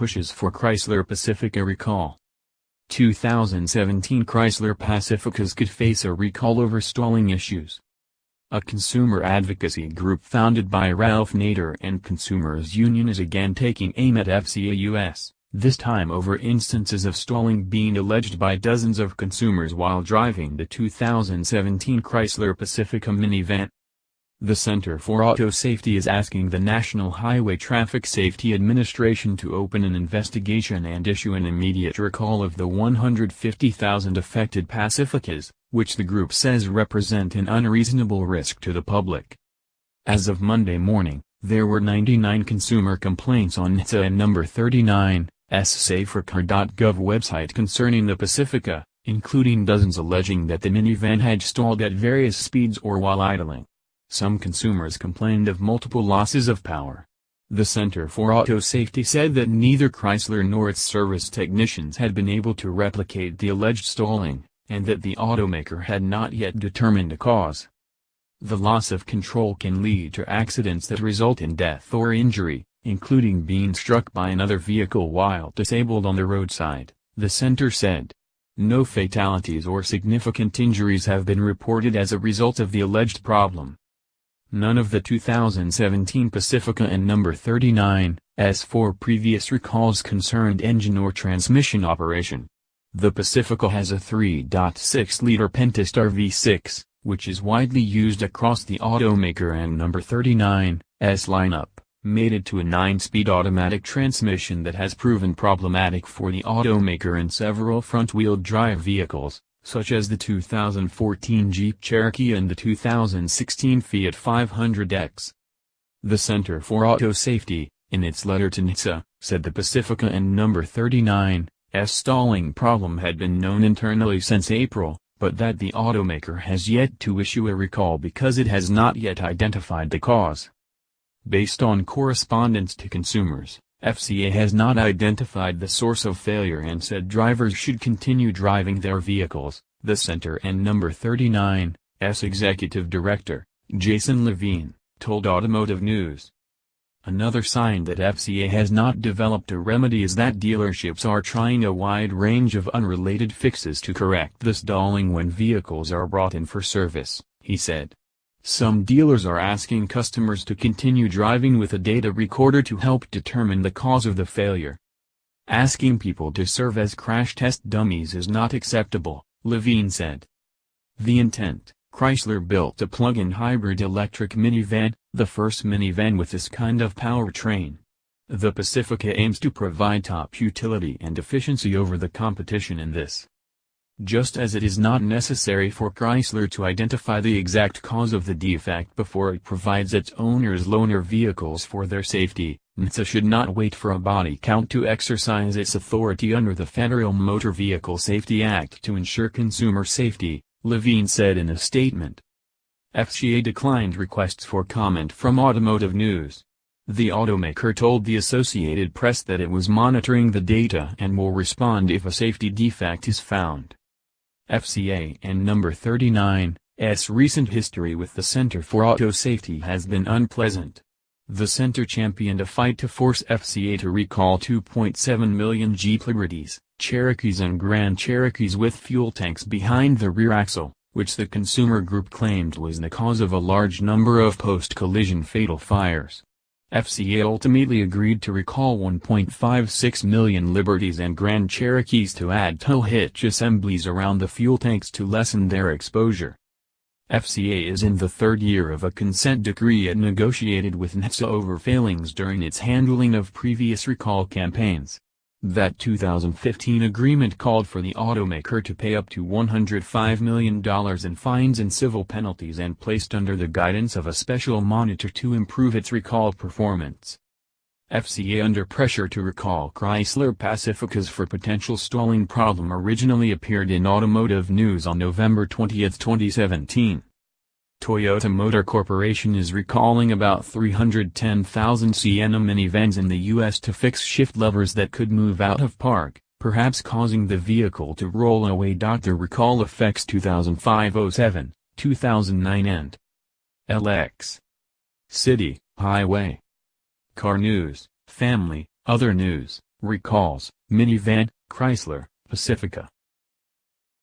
pushes for Chrysler Pacifica recall. 2017 Chrysler Pacificas could face a recall over stalling issues. A consumer advocacy group founded by Ralph Nader and Consumers Union is again taking aim at FCA US, this time over instances of stalling being alleged by dozens of consumers while driving the 2017 Chrysler Pacifica minivan. The Center for Auto Safety is asking the National Highway Traffic Safety Administration to open an investigation and issue an immediate recall of the 150,000 affected Pacificas, which the group says represent an unreasonable risk to the public. As of Monday morning, there were 99 consumer complaints on NHTSA and number 39's safercar.gov website concerning the Pacifica, including dozens alleging that the minivan had stalled at various speeds or while idling. Some consumers complained of multiple losses of power. The Center for Auto Safety said that neither Chrysler nor its service technicians had been able to replicate the alleged stalling, and that the automaker had not yet determined a cause. The loss of control can lead to accidents that result in death or injury, including being struck by another vehicle while disabled on the roadside, the center said. No fatalities or significant injuries have been reported as a result of the alleged problem. None of the 2017 Pacifica and number 39's 4 previous recalls concerned engine or transmission operation. The Pacifica has a 3.6-liter Pentastar V6, which is widely used across the automaker, and number 39's lineup, mated to a 9-speed automatic transmission that has proven problematic for the automaker in several front-wheel drive vehicles, such as the 2014 Jeep Cherokee and the 2016 Fiat 500X. The Center for Auto Safety, in its letter to NHTSA, said the Pacifica and number 39's stalling problem had been known internally since April, but that the automaker has yet to issue a recall because it has not yet identified the cause. Based on correspondence to consumers, FCA has not identified the source of failure and said drivers should continue driving their vehicles, the Center and number 39's executive director, Jason Levine, told Automotive News. Another sign that FCA has not developed a remedy is that dealerships are trying a wide range of unrelated fixes to correct the stalling when vehicles are brought in for service, he said. Some dealers are asking customers to continue driving with a data recorder to help determine the cause of the failure. Asking people to serve as crash test dummies is not acceptable, Levine said. The intent: Chrysler built a plug-in hybrid electric minivan, the first minivan with this kind of powertrain. The Pacifica aims to provide top utility and efficiency over the competition in this. Just as it is not necessary for Chrysler to identify the exact cause of the defect before it provides its owners loaner vehicles for their safety, NHTSA should not wait for a body count to exercise its authority under the Federal Motor Vehicle Safety Act to ensure consumer safety, Levine said in a statement. FCA declined requests for comment from Automotive News. The automaker told the Associated Press that it was monitoring the data and will respond if a safety defect is found. FCA and number 39's recent history with the Center for Auto Safety has been unpleasant. The center championed a fight to force FCA to recall 2.7 million Jeep Liberties, Cherokees and Grand Cherokees with fuel tanks behind the rear axle, which the consumer group claimed was the cause of a large number of post-collision fatal fires. FCA ultimately agreed to recall 1.56 million Liberties and Grand Cherokees to add tow hitch assemblies around the fuel tanks to lessen their exposure. FCA is in the third year of a consent decree it negotiated with NHTSA over failings during its handling of previous recall campaigns. That 2015 agreement called for the automaker to pay up to $105 million in fines and civil penalties and placed under the guidance of a special monitor to improve its recall performance. FCA under pressure to recall Chrysler Pacificas for potential stalling problem originally appeared in Automotive News on November 20, 2017. Toyota Motor Corporation is recalling about 310,000 Sienna minivans in the U.S. to fix shift levers that could move out of park, perhaps causing the vehicle to roll away. The recall affects 2005-07, 2009 and LX. City, Highway. Car News, Family, Other News. Recalls, minivan, Chrysler, Pacifica.